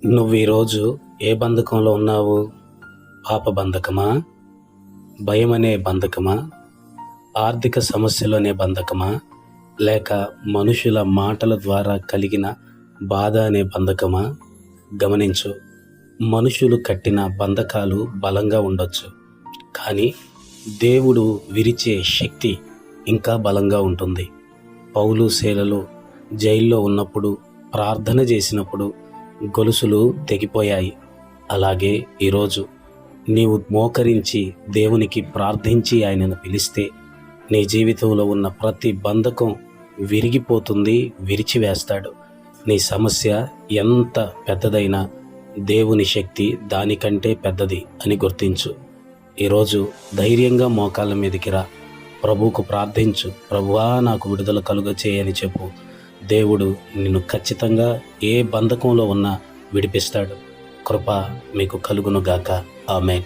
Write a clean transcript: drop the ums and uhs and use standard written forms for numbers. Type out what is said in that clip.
నువ్వు ఈరోజు ఏ బంధకంలో ఉన్నావు? పాప బంధకమా? భయం అనే బంధకమా? ఆర్థిక సమస్యలు అనే బంధకమా? లేక మనుషుల మాటల ద్వారా కలిగిన బాధ అనే బంధకమా? గమనించు, మనుషులు కట్టిన బంధకాలు బలంగా ఉండొచ్చు, కానీ దేవుడు విరిచే శక్తి ఇంకా బలంగా ఉంటుంది. పౌలు శీలలు జైల్లో ఉన్నప్పుడు ప్రార్థన చేసినప్పుడు గొలుసులు తెగిపోయాయి. అలాగే ఈరోజు నీవు మోకరించి దేవునికి ప్రార్థించి ఆయనను పిలిస్తే నీ జీవితంలో ఉన్న ప్రతి బంధకం విరిగిపోతుంది, విరిచివేస్తాడు. నీ సమస్య ఎంత పెద్దదైనా దేవుని శక్తి దానికంటే పెద్దది అని గుర్తించు. ఈరోజు ధైర్యంగా మోకాళ్ళ మీదకి రా, ప్రభువుకు ప్రార్థించు. ప్రభువా, నాకు విడుదల కలుగచేయని చెప్పు. దేవుడు నిన్ను ఖచ్చితంగా ఏ బంధకంలో ఉన్నా విడిపిస్తాడు. కృప మీకు కలుగునుగాక. ఆమేన్.